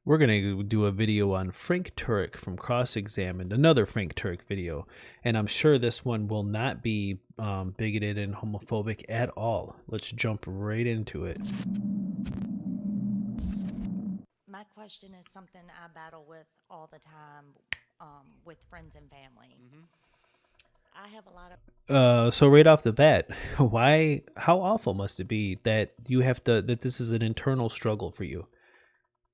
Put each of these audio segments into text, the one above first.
we're going to do a video on Frank Turek from Cross Examined, another Frank Turek video. And I'm sure this one will not be bigoted and homophobic at all. Let's jump right into it. My question is something I battle with all the time with friends and family. I have a lot of. So right off the bat, how awful must it be that that this is an internal struggle for you?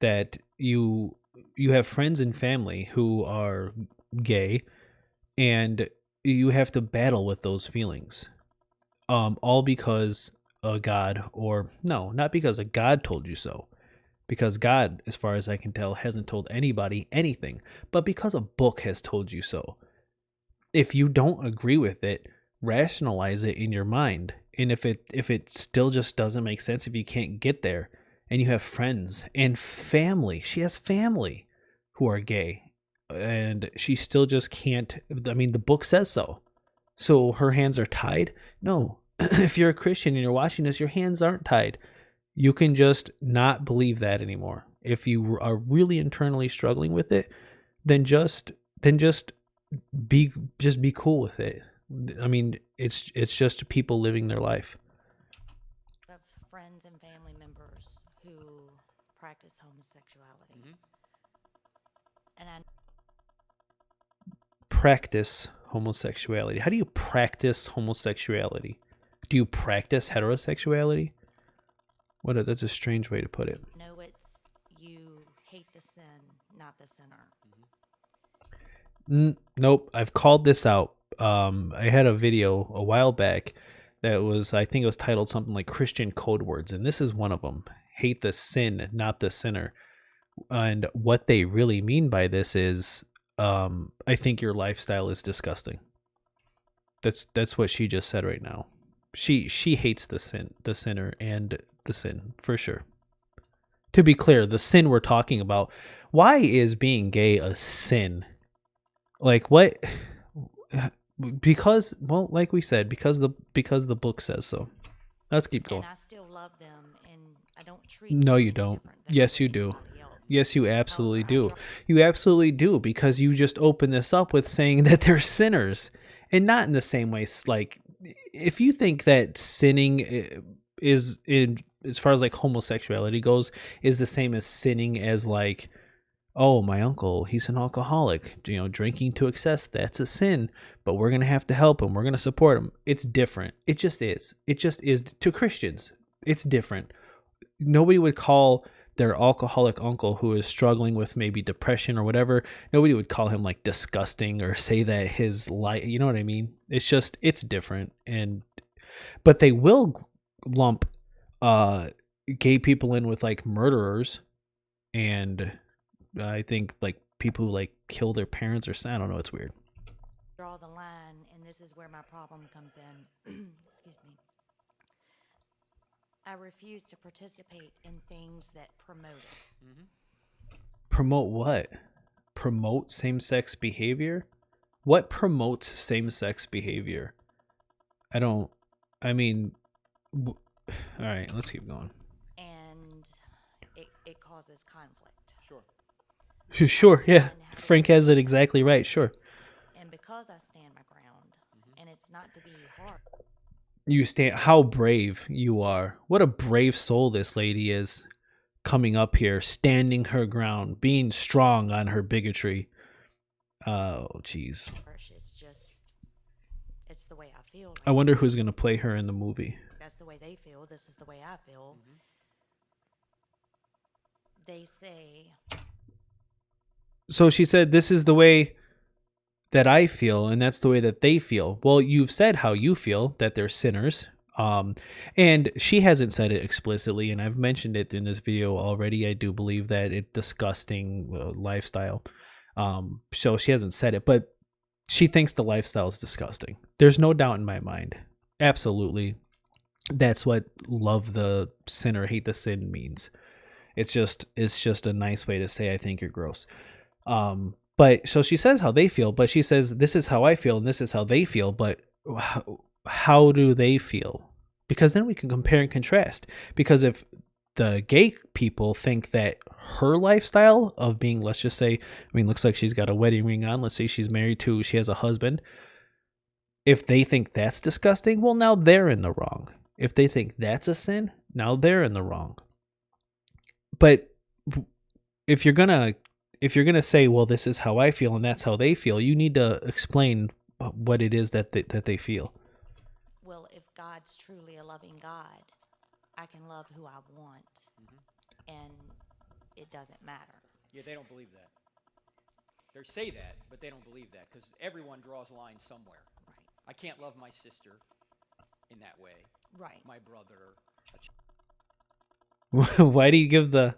That you have friends and family who are gay, and you have to battle with those feelings, all because a God, or no, not because a God told you so, because God, as far as I can tell, hasn't told anybody anything, but because a book has told you so. If you don't agree with it, rationalize it in your mind, and if it still just doesn't make sense, if you can't get there, and you have friends and family, she has family who are gay, and she still just can't. I mean, the book says so. So her hands are tied? No. If you're a Christian and you're watching this, your hands aren't tied. You can just not believe that anymore. If you are really internally struggling with it, then just be cool with it. I mean, it's just people living their life. Of friends and family members who practice homosexuality. And I Practice homosexuality. How do you practice homosexuality? Do you practice heterosexuality? That's a strange way to put it. know it's you hate the sin, not the sinner. Nope, I've called this out. I had a video a while back that was, I think it was titled something like Christian Code Words, and this is one of them. Hate the sin, not the sinner. And what they really mean by this is, I think your lifestyle is disgusting. That's what she just said right now. She hates the sinner, and the sin, for sure. To be clear, the sin we're talking about, why is being gay a sin? Like, what? Because, well, like we said, because the book says so. Let's keep going. And I still love them, and I don't treat No, them you any don't. different than Yes, I you would do. anybody else. Yes, you absolutely However, I do. try. You absolutely do, because you just open this up with saying that they're sinners, and not in the same way. Like, if you think that sinning is, in as far as like homosexuality goes, is the same as sinning as like, oh, my uncle, he's an alcoholic, drinking to excess, that's a sin, but we're going to have to help him, we're going to support him. It's different. It just is to Christians. It's different. Nobody would call their alcoholic uncle who is struggling with maybe depression or whatever, nobody would call him like disgusting or say that his life, you know what I mean? It's different. But they will lump gay people in with like murderers, and I think like people who like kill their parents, or I don't know, it's weird. Draw the line, and this is where my problem comes in. Excuse me. I refuse to participate in things that promote it. Promote what? Promote same-sex behavior? What promotes same-sex behavior? I mean, all right, let's keep going. And it causes conflict. Sure, yeah. Frank has it exactly right, sure. And because I stand my ground, and it's not to be hard. You stand, how brave you are. What a brave soul this lady is, coming up here, standing her ground, being strong on her bigotry. Oh, jeez. It's the way I feel. I wonder who's going to play her in the movie. That's the way they feel. This is the way I feel. They say. So she said, this is the way that I feel, and that's the way that they feel. Well, you've said how you feel, that they're sinners. And she hasn't said it explicitly, and I've mentioned it in this video already. I do believe that it's disgusting lifestyle. So she hasn't said it, but she thinks the lifestyle is disgusting. There's no doubt in my mind. Absolutely. That's what love the sinner, hate the sin means. It's just a nice way to say I think you're gross. But so she says how they feel, but she says this is how I feel and this is how they feel, but how do they feel? Because then we can compare and contrast. Because if the gay people think that her lifestyle of being, let's just say, I mean, looks like she's got a wedding ring on. Let's say she has a husband. If they think that's disgusting, well, now they're in the wrong. If they think that's a sin, now they're in the wrong. But if you're gonna say, well, this is how I feel and that's how they feel, you need to explain what it is that they feel. Well, if God's truly a loving God, I can love who I want, and it doesn't matter. Yeah, they don't believe that. They say that, but they don't believe that because everyone draws lines somewhere. Right. I can't love my sister in that way. Right. My brother. Why do you give the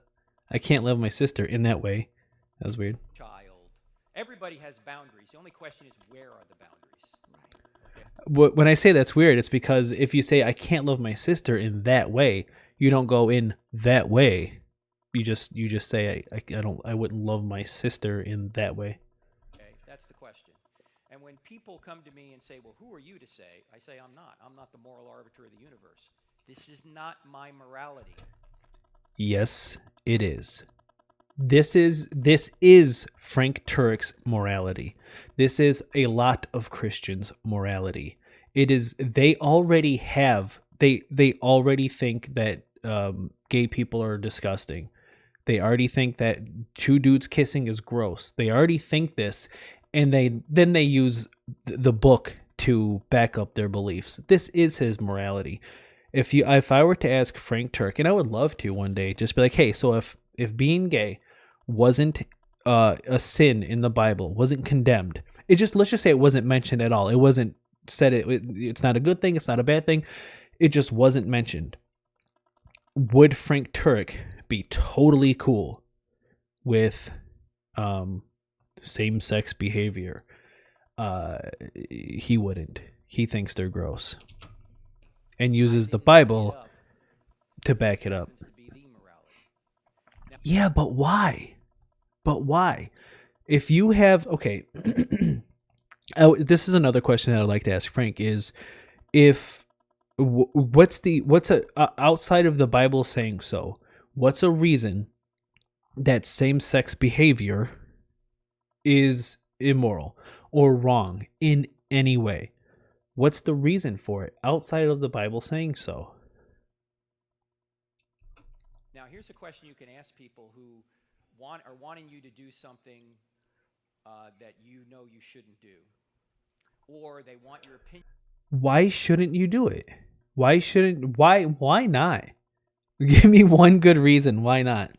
I can't love my sister in that way? That was weird. Child. Everybody has boundaries. The only question is, where are the boundaries? Right. When I say that's weird, it's because if you say I can't love my sister in that way, you don't go in that way. You just say I wouldn't love my sister in that way. Okay, that's the question. And when people come to me and say, well, who are you to say? I say, I'm not. I'm not the moral arbiter of the universe. This is not my morality. Yes, it is. This is Frank Turek's morality. This is a lot of Christians' morality. It is they already think that gay people are disgusting. They already think that two dudes kissing is gross. They already think this, and then they use the book to back up their beliefs. This is his morality. If I were to ask Frank Turek, and I would love to one day, just be like, hey, so if being gay wasn't a sin in the Bible, wasn't condemned, let's just say it wasn't mentioned at all. It wasn't said. It's not a good thing. It's not a bad thing. It just wasn't mentioned. Would Frank Turek be totally cool with same-sex behavior? He wouldn't. He thinks they're gross. And uses the Bible to back it up. Yeah, but why? If you have, okay, this is another question that I'd like to ask Frank is, outside of the Bible saying so, what's a reason that same-sex behavior is immoral or wrong in any way? What's the reason for it outside of the Bible saying so? Now, here's a question you can ask people who are wanting you to do something that you know you shouldn't do, or they want your opinion. Why shouldn't you do it? Why not? Give me one good reason why not.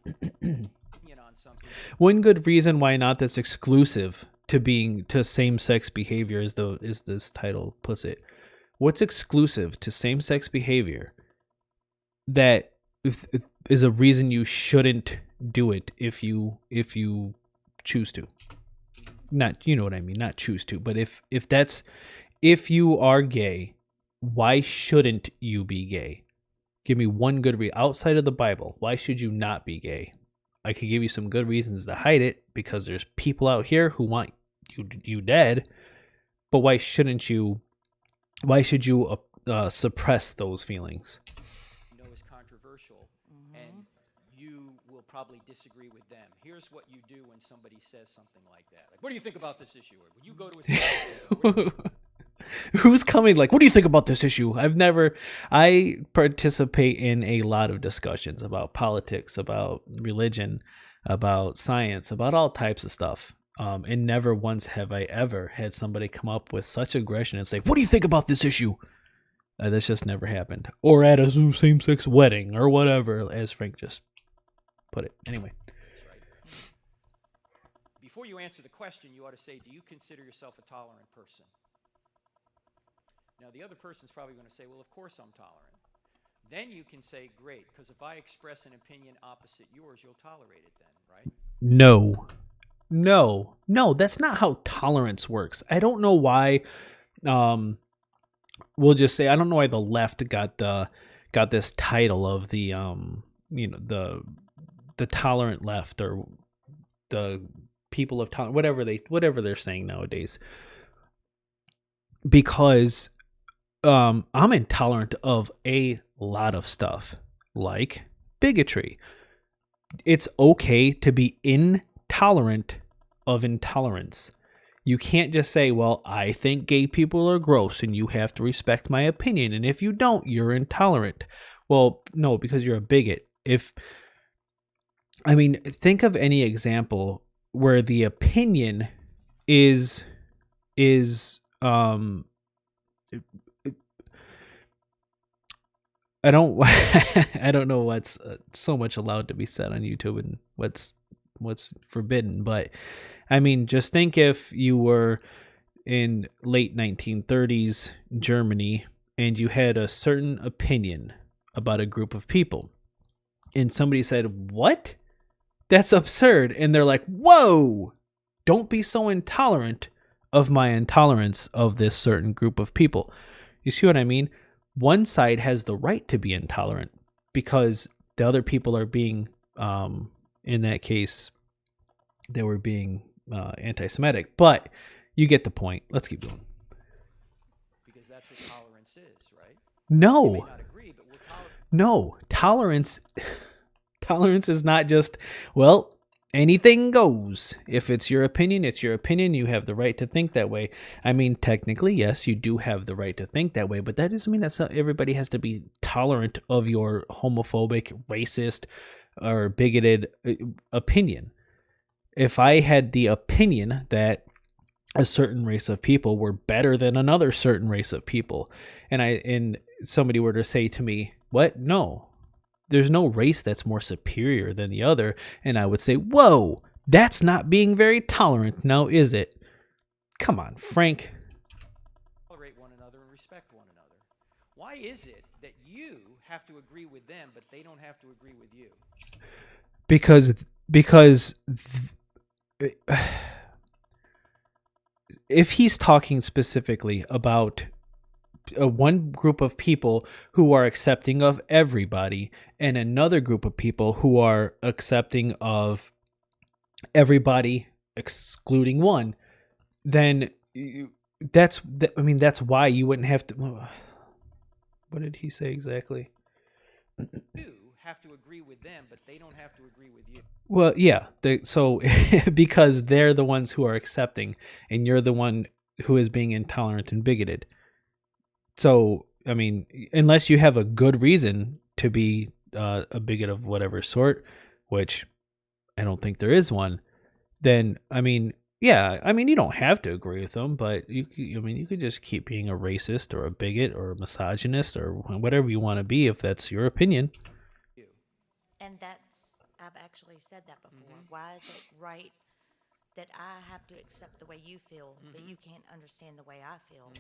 One good reason why not that's exclusive to same-sex behavior, as this title puts it. What's exclusive to same-sex behavior that is a reason you shouldn't do it if you choose to? Not, you know what I mean, not choose to, but if you are gay, why shouldn't you be gay? Give me one good reason outside of the Bible. Why should you not be gay? I could give you some good reasons to hide it because there's people out here who want you dead. But why should you suppress those feelings? Is controversial, and you will probably disagree with them. Here's what you do when somebody says something like that. Like, what do you think about this issue? Or would you go to a Who's coming like, what do you think about this issue? I participate in a lot of discussions about politics, about religion, about science, about all types of stuff. And never once have I ever had somebody come up with such aggression and say, what do you think about this issue? That's just never happened. Or at a same-sex wedding or whatever, as Frank just put it. Anyway. Before you answer the question, you ought to say, do you consider yourself a tolerant person? Now, the other person's probably going to say, well, of course I'm tolerant. Then you can say, great, because if I express an opinion opposite yours, you'll tolerate it then, right? No, that's not how tolerance works. I don't know why, we'll just say, I don't know why the left got this title of the tolerant left, or the people of tolerance, whatever they're saying nowadays. Because I'm intolerant of a lot of stuff, like bigotry. It's okay to be intolerant of intolerance. You can't just say, well, I think gay people are gross and you have to respect my opinion. And if you don't, you're intolerant. Well, no, because you're a bigot. Think of any example where the opinion is I don't I don't know what's so much allowed to be said on YouTube and what's forbidden, but I mean, just think if you were in late 1930s Germany and you had a certain opinion about a group of people and somebody said, "What? That's absurd." And they're like, "Whoa, don't be so intolerant of my intolerance of this certain group of people." You see what I mean? One side has the right to be intolerant because the other people are being, in that case, they were being anti-Semitic. But you get the point. Let's keep going. Because that's what tolerance is, right? No. You may not agree, but we're tolerant. No. Tolerance is not just, well, anything goes. If it's your opinion, it's your opinion. You have the right to think that way. I mean, technically, yes, you do have the right to think that way, but that doesn't mean that everybody has to be tolerant of your homophobic, racist, or bigoted opinion. If I had the opinion that a certain race of people were better than another certain race of people, and somebody were to say to me, "What? No. There's no race that's more superior than the other," and I would say, "Whoa, that's not being very tolerant, now is it?" Come on, Frank. Tolerate one another and respect one another. Why is it that you have to agree with them, but they don't have to agree with you? Because if he's talking specifically about one group of people who are accepting of everybody and another group of people who are accepting of everybody excluding one, then that's why you wouldn't have to. What did he say exactly? You have to agree with them, but they don't have to agree with you. Well, yeah. So because they're the ones who are accepting and you're the one who is being intolerant and bigoted. So, I mean, unless you have a good reason to be a bigot of whatever sort, which I don't think there is one, then, I mean, yeah, I mean, you don't have to agree with them, but you could just keep being a racist or a bigot or a misogynist or whatever you want to be if that's your opinion. And I've actually said that before. Why is it right that I have to accept the way you feel, but you can't understand the way I feel?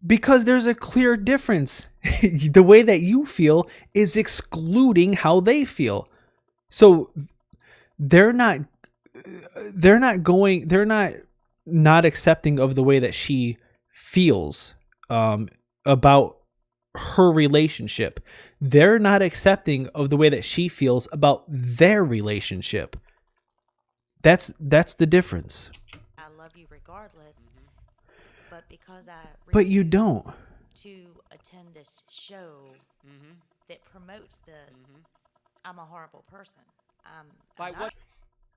Because there's a clear difference. The way that you feel is excluding how they feel. So they're not accepting of the way that she feels about her relationship. They're not accepting of the way that she feels about their relationship. That's the difference. I love you regardless, but because But you refuse don't. to attend this show that promotes this, I'm a horrible person. By I'm what? not-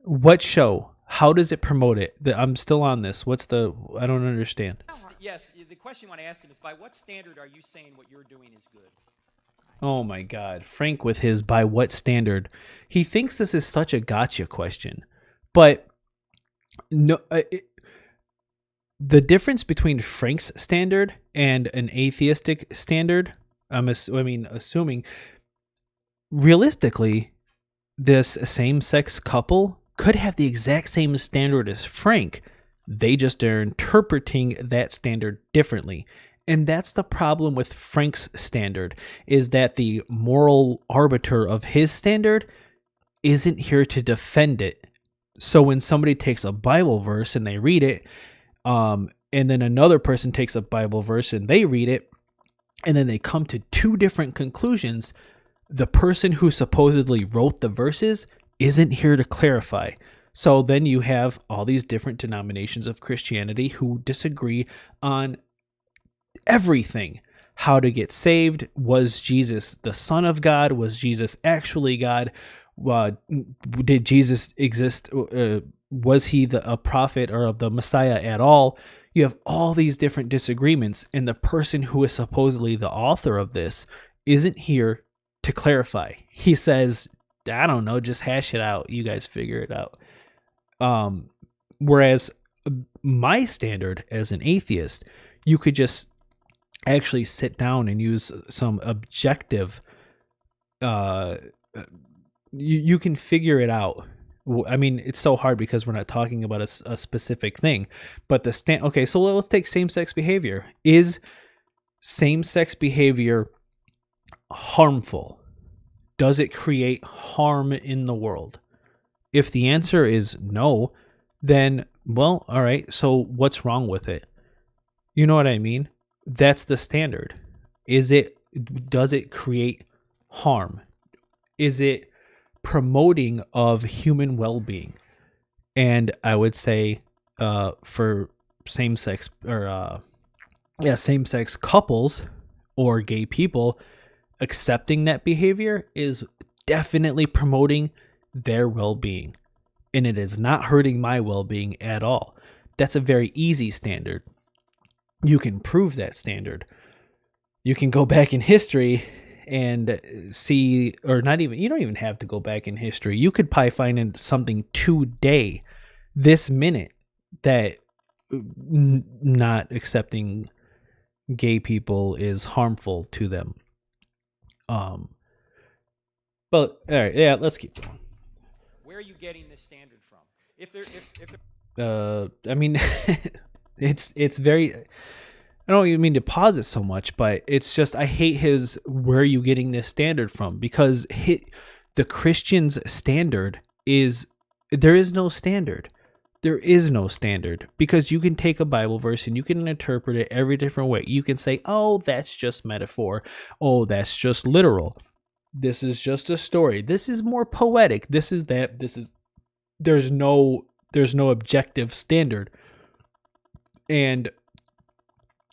What show? How does it promote it? I'm still on this. I don't understand. Yes, the question you want to ask him is, by what standard are you saying what you're doing is good? Oh my God. Frank with his by what standard. He thinks this is such a gotcha question. But no, the difference between Frank's standard and an atheistic standard, assuming realistically, this same-sex couple could have the exact same standard as Frank. They just are interpreting that standard differently. And that's the problem with Frank's standard, is that the moral arbiter of his standard isn't here to defend it. So when somebody takes a Bible verse and they read it, and then another person takes a Bible verse and they read it, and then they come to two different conclusions, the person who supposedly wrote the verses isn't here to clarify. So then you have all these different denominations of Christianity who disagree on everything. how to get saved. Was Jesus the Son of God? Was Jesus actually God? Did Jesus exist? Was he a prophet or the Messiah at all? You have all these different disagreements, and the person who is supposedly the author of this isn't here to clarify. He says, I don't know, just hash it out. You guys figure it out. Whereas my standard as an atheist, you could just actually sit down and use some objective, you can figure it out. I mean, it's so hard because we're not talking about a specific thing, but okay, so let's take same-sex behavior. Is same-sex behavior harmful? Does it create harm in the world? If the answer is no, then, well, all right, so what's wrong with it? You know what I mean? That's the standard. Does it create harm? Is it promoting of human well-being? And I would say for same-sex same-sex couples or gay people, accepting that behavior is definitely promoting their well-being, and it is not hurting my well-being at all. That's a very easy standard. You can prove that standard. You can go back in history and see, or not even, you don't even have to go back in history. You could probably find something today, this minute, that not accepting gay people is harmful to them. But all right, yeah, let's keep going. Where are you getting this standard from? I mean, it's very. I don't even mean to pause it so much, but it's just I hate his where are you getting this standard from? Because the Christian's standard is there is no standard. There is no standard, because you can take a Bible verse and you can interpret it every different way. You can say, oh, that's just metaphor. Oh, that's just literal. This is just a story. This is more poetic. This is that. There's no objective standard. And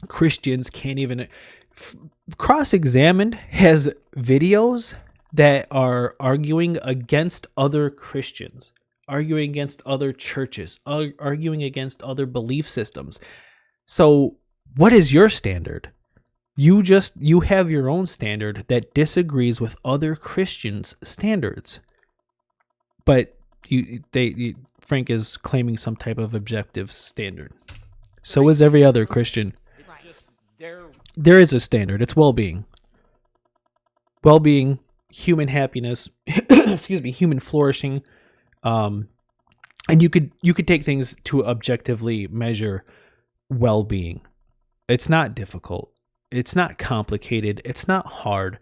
Christians can't even Cross-Examined has videos that are arguing against other Christians, arguing against other churches, arguing against other belief systems. So what is your standard? You have your own standard that disagrees with other Christians' standards. But Frank is claiming some type of objective standard. So is every other Christian. It's just there is a standard. It's well-being. Well-being, human happiness, human flourishing. And you could take things to objectively measure well-being. It's not difficult. It's not complicated. It's not hard.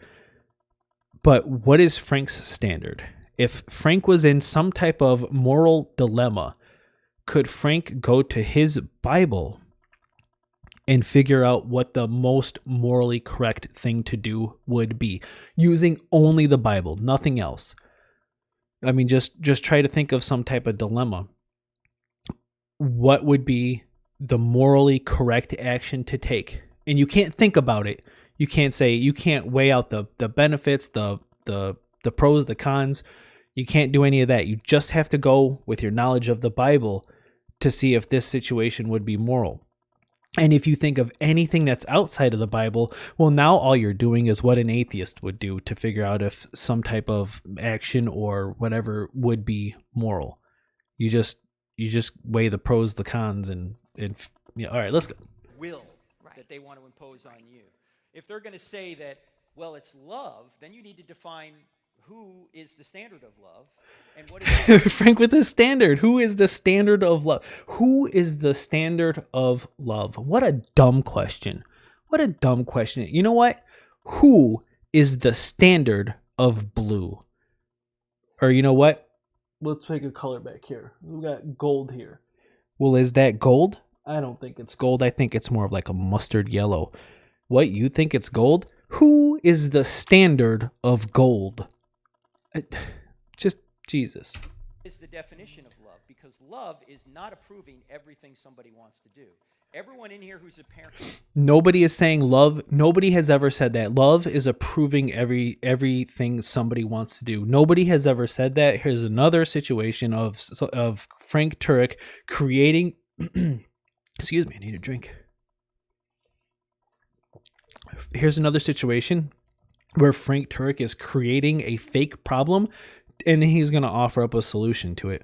But what is Frank's standard? If Frank was in some type of moral dilemma, could Frank go to his Bible and figure out what the most morally correct thing to do would be, using only the Bible, nothing else? I mean, just try to think of some type of dilemma. What would be the morally correct action to take? And you can't think about it. You can't weigh out the benefits, the pros, the cons. You can't do any of that. You just have to go with your knowledge of the Bible to see if this situation would be moral. And if you think of anything that's outside of the Bible, well, now all you're doing is what an atheist would do to figure out if some type of action or whatever would be moral. You just weigh the pros, the cons, and all right, let's go. Will that they want to impose on you. If they're going to say that, well, it's love, then you need to define who is the standard of love and what is Frank with the standard. Who is the standard of love? Who is the standard of love? What a dumb question. What a dumb question. You know what? Who is the standard of blue? Or you know what? Let's take a color back here. We got gold here. Well, is that gold? I don't think it's gold. I think it's more of like a mustard yellow. What, you think it's gold? Who is the standard of gold? Just Jesus. Is the definition of love, because love is not approving everything somebody wants to do. Everyone in here who's a parent. Nobody is saying love. Nobody has ever said that. Love is approving everything somebody wants to do. Nobody has ever said that. Here's another situation of Frank Turek creating. Excuse me, I need a drink. Here's another situation where Frank Turek is creating a fake problem, and he's going to offer up a solution to it.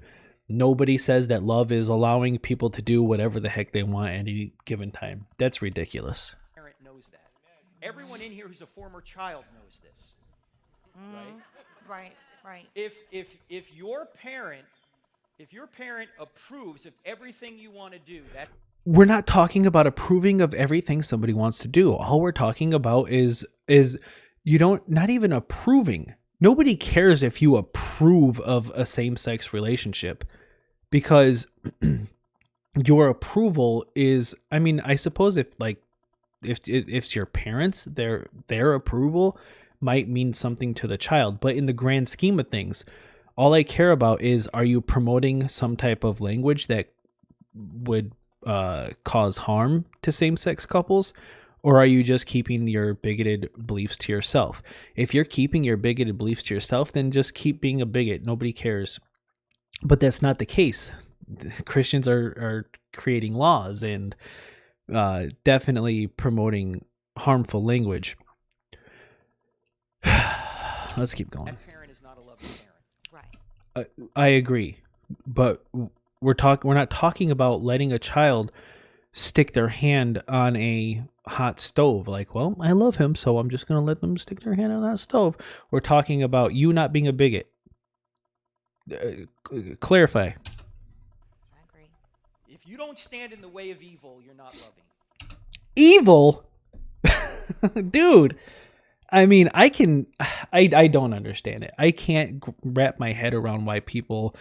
Nobody says that love is allowing people to do whatever the heck they want at any given time. That's ridiculous. Parent knows that. Everyone in here who's a former child knows this, right? Right. If your parent approves of everything you want to do, that We're not talking about approving of everything somebody wants to do. All we're talking about is not even approving. Nobody cares if you approve of a same-sex relationship, because your approval is, I mean, I suppose if it's your parents, their approval might mean something to the child, but in the grand scheme of things, all I care about is, are you promoting some type of language that would cause harm to same-sex couples? Or are you just keeping your bigoted beliefs to yourself? If you're keeping your bigoted beliefs to yourself, then just keep being a bigot. Nobody cares. But that's not the case. Christians are creating laws and definitely promoting harmful language. Let's keep going. that parent is not a loving parent. Right. I agree, but we're not talking about letting a child stick their hand on a hot stove. Like, well, I love him, so I'm just going to let them stick their hand on that stove. We're talking about you not being a bigot. Clarify. I agree. If you don't stand in the way of evil, you're not loving. Evil? Dude. I mean, I don't understand it. I can't wrap my head around why people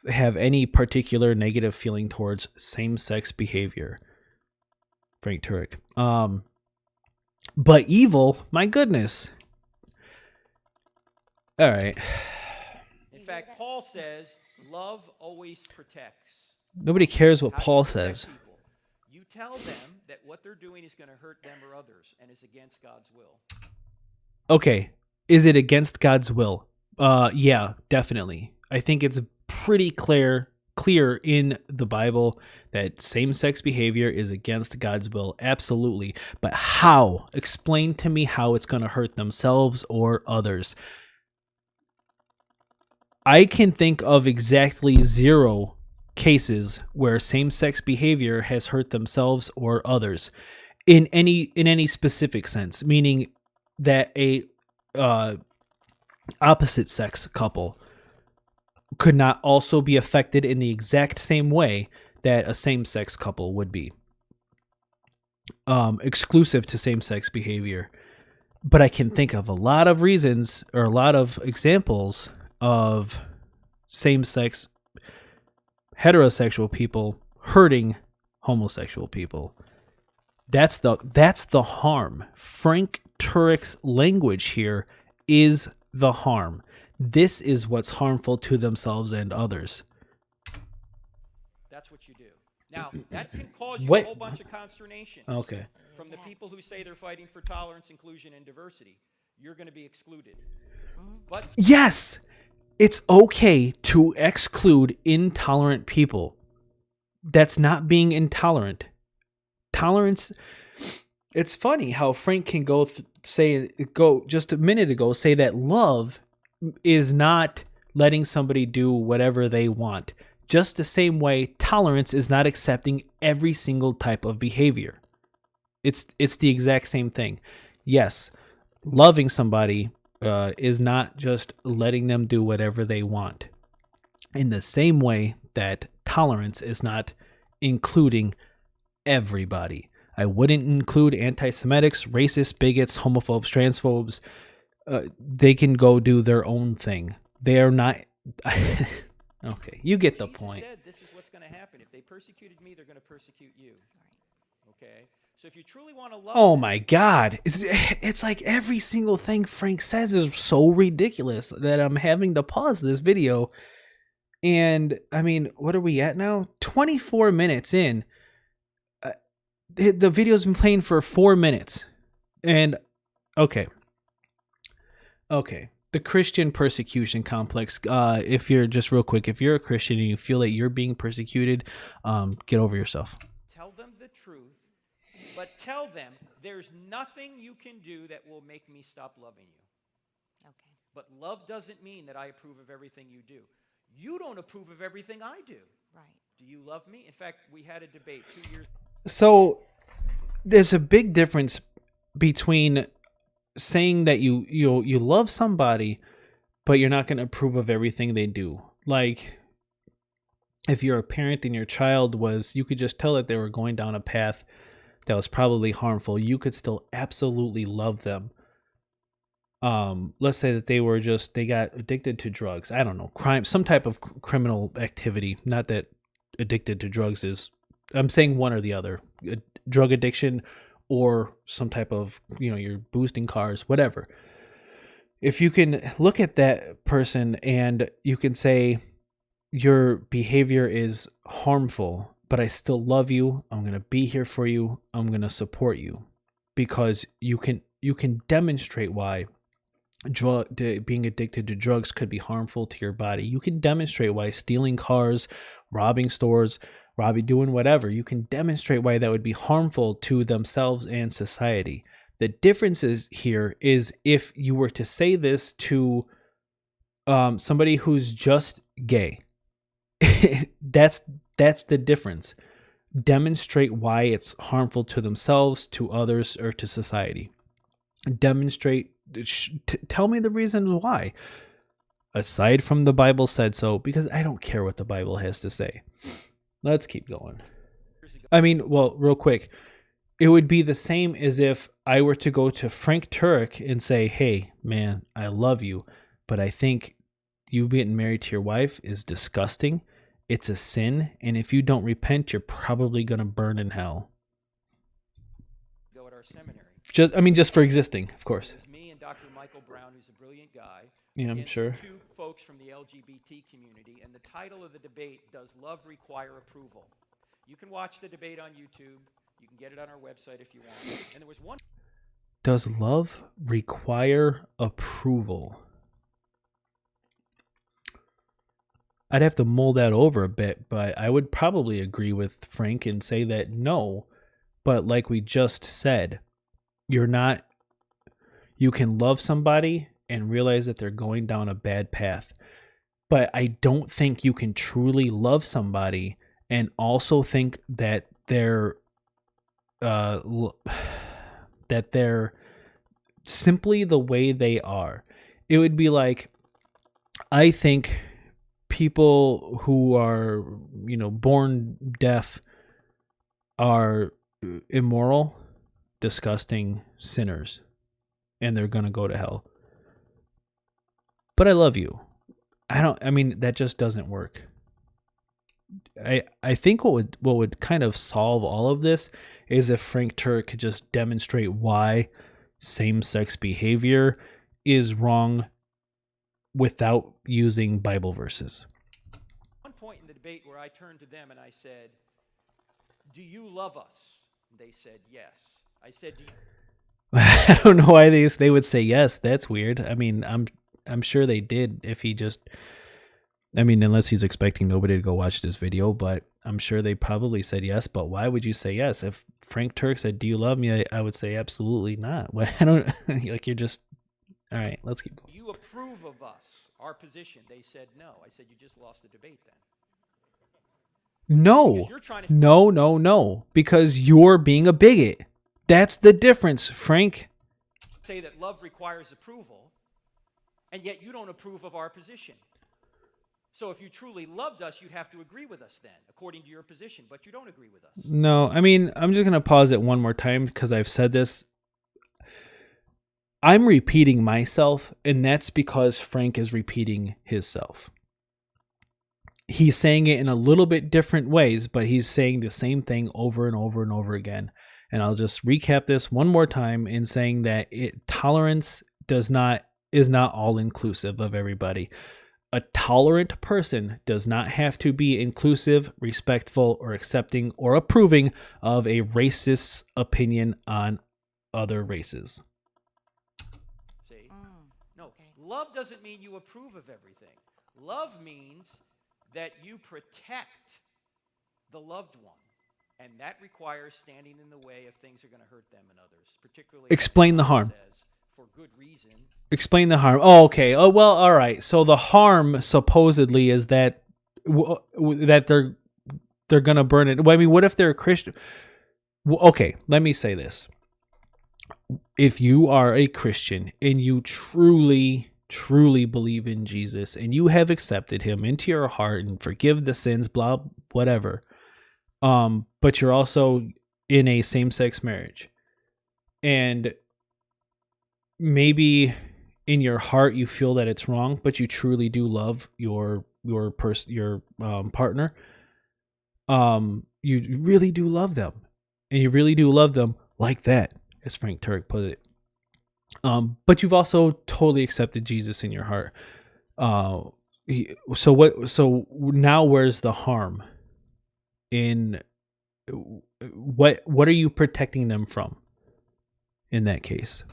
have any particular negative feeling towards same-sex behavior. Frank Turek. But evil, my goodness. All right. In fact, Paul says, love always protects. Nobody cares what How do you Paul protect says. people? You tell them that what they're doing is going to hurt them or others and is against God's will. Okay. Is it against God's will? Yeah, definitely. I think it's pretty clear in the Bible that same-sex behavior is against God's will. Absolutely. But how? Explain to me how it's going to hurt themselves or others. I can think of exactly 0 cases where same-sex behavior has hurt themselves or others in any specific sense, meaning that a opposite sex couple could not also be affected in the exact same way that a same-sex couple would be, exclusive to same-sex behavior. But I can think of a lot of reasons or a lot of examples of same-sex heterosexual people hurting homosexual people. That's the harm. Frank Turek's language here is the harm. This is what's harmful to themselves and others. That's what you do. Now, that can cause you What? a whole bunch of consternation. Okay. From the people who say they're fighting for tolerance, inclusion, and diversity. You're going to be excluded. But Yes, it's okay to exclude intolerant people. That's not being intolerant. Tolerance. It's funny how Frank can go just a minute ago say that love is not letting somebody do whatever they want. Just the same way tolerance is not accepting every single type of behavior. It's the exact same thing. Yes, loving somebody is not just letting them do whatever they want. In the same way that tolerance is not including everybody. I wouldn't include anti-Semitics, racists, bigots, homophobes, transphobes. They can go do their own thing. They are not... Okay, you get the Jesus point. said this is what's going to happen. If they persecuted me, they're going to persecute you. Okay? So if you truly want to love Oh them, my God. It's like every single thing Frank says is so ridiculous that I'm having to pause this video. And, I mean, what are we at now? 24 minutes in. The video's been playing for 4 minutes. And okay. The Christian persecution complex. If you're just real quick, if you're a Christian and you feel that you're being persecuted, get over yourself. Tell them the truth, but tell them there's nothing you can do that will make me stop loving you. Okay. But love doesn't mean that I approve of everything you do. You don't approve of everything I do. Right. Do you love me? In fact, we had a debate 2 years. So there's a big difference between saying that you love somebody, but you're not going to approve of everything they do. Like, if you're a parent and your child you could just tell that they were going down a path that was probably harmful, you could still absolutely love them. Let's say that they got addicted to drugs. I don't know, crime, some type of criminal activity. Not that addicted to drugs is, I'm saying one or the other, drug addiction or some type of, you're boosting cars, whatever. If you can look at that person and you can say, your behavior is harmful, but I still love you. I'm going to be here for you. I'm going to support you, because you can demonstrate why being addicted to drugs could be harmful to your body. You can demonstrate why stealing cars, robbing stores, doing whatever, you can demonstrate why that would be harmful to themselves and society. The difference here is if you were to say this to somebody who's just gay, that's the difference. Demonstrate why it's harmful to themselves, to others, or to society. Demonstrate, tell me the reason why, aside from the Bible said so, because I don't care what the Bible has to say. Let's keep going. I mean, well, real quick, it would be the same as if I were to go to Frank Turek and say, hey, man, I love you, but I think you getting married to your wife is disgusting. It's a sin, and if you don't repent, you're probably going to burn in hell. Go at our seminary. Just for existing, of course. It was me and Dr. Michael Brown, who's a brilliant guy. Yeah, I'm against sure. 2 folks from the LGBT community, and the title of the debate, Does Love Require Approval? You can watch the debate on YouTube. You can get it on our website if you want. And there was one. Does love require approval? I'd have to mull that over a bit, but I would probably agree with Frank and say that no. But like we just said, you can love somebody and realize that they're going down a bad path. But I don't think you can truly love somebody and also think that they're simply the way they are. It would be like, I think people who are, born deaf are immoral, disgusting sinners, and they're going to go to hell. But I love you. That just doesn't work. I think what would kind of solve all of this is if Frank Turek could just demonstrate why same-sex behavior is wrong without using Bible verses. One point in the debate where I turned to them and I said, do you love us? And they said yes. I said, do you? I don't know why they would say yes. That's weird. I'm sure they did if he just, unless he's expecting nobody to go watch this video, but I'm sure they probably said yes. But why would you say yes? If Frank Turek said, do you love me? I would say absolutely not. I don't, like, you're just, all right, let's keep going. Do you approve of us, our position? They said no. I said, you just lost the debate then. No, no, because you're being a bigot. That's the difference, Frank. Say that love requires approval, and yet you don't approve of our position. So if you truly loved us, you'd have to agree with us then, according to your position, but you don't agree with us. No, I'm just going to pause it one more time because I've said this. I'm repeating myself, and that's because Frank is repeating himself. He's saying it in a little bit different ways, but he's saying the same thing over and over and over again. And I'll just recap this one more time in saying that tolerance is not all inclusive of everybody. A tolerant person does not have to be inclusive, respectful, or accepting or approving of a racist's opinion on other races. See? No, okay. love doesn't mean you approve of everything. Love means that you protect the loved one. And that requires standing in the way if things are going to hurt them and others, particularly Explain the harm. says, for good reason. Explain the harm. Oh, okay. Oh, well, all right. So the harm supposedly is that that they're gonna burn it. Well, I mean, what if they're a Christian? Well, okay, let me say this: if you are a Christian and you truly, truly believe in Jesus and you have accepted Him into your heart and forgive the sins, blah, whatever, but you're also in a same-sex marriage, and maybe in your heart you feel that it's wrong, but you truly do love your partner. You really do love them, and you really do love them like that, as Frank Turek put it. But you've also totally accepted Jesus in your heart. So what? So now, where's the harm? In what are you protecting them from? In that case.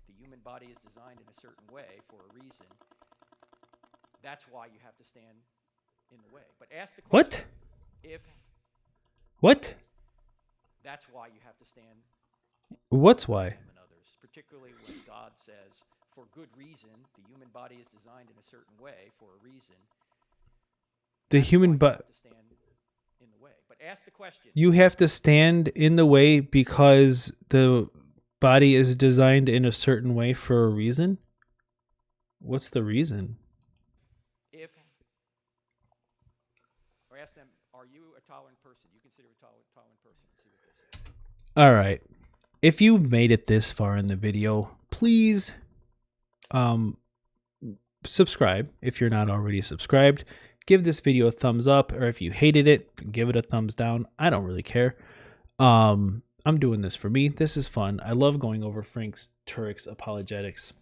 The human body is designed in a certain way for a reason. That's why you have to stand in the way. But ask the question. If What? that's why you have to stand What's why? and others, particularly when God says, for good reason, the human body is designed in a certain way for a reason. The That's human why you body. have to stand in the way. But ask the question. You have to stand in the way because the body is designed in a certain way for a reason? What's the reason? If, or ask them, are you a tolerant person? You consider a tolerant person and see what they say. All right. If you've made it this far in the video, please subscribe if you're not already subscribed. Give this video a thumbs up, or if you hated it, give it a thumbs down. I don't really care. I'm doing this for me. This is fun. I love going over Frank Turek's apologetics.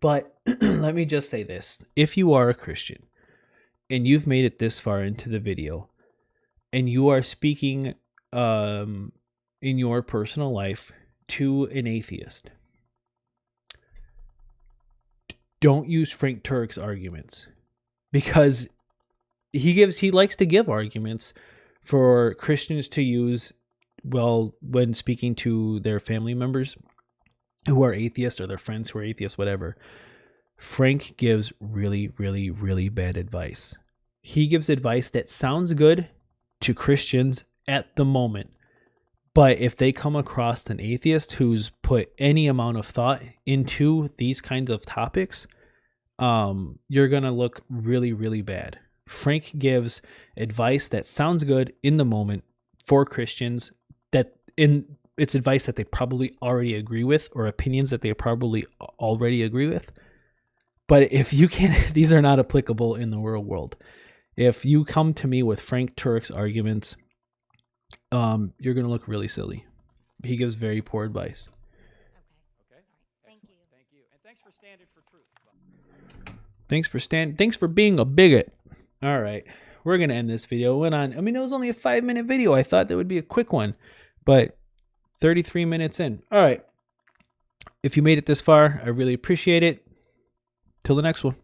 But let me just say this. If you are a Christian and you've made it this far into the video and you are speaking in your personal life to an atheist, don't use Frank Turek's arguments, because he likes to give arguments for Christians to use, well, when speaking to their family members who are atheists or their friends who are atheists, whatever. Frank gives really, really, really bad advice. He gives advice that sounds good to Christians at the moment, but if they come across an atheist who's put any amount of thought into these kinds of topics, you're going to look really, really bad. Frank gives advice that sounds good in the moment for Christians, it's advice that they probably already agree with, or opinions that they probably already agree with. But if you can't, these are not applicable in the real world. If you come to me with Frank Turek's arguments, you're going to look really silly. He gives very poor advice. Okay. Okay? Thank you. Thank you. And thanks for standing for truth. Thanks for being a bigot. All right. We're going to end this video. It was only a 5-minute video. I thought that would be a quick one, but 33 minutes in. All right. If you made it this far, I really appreciate it. Till the next one.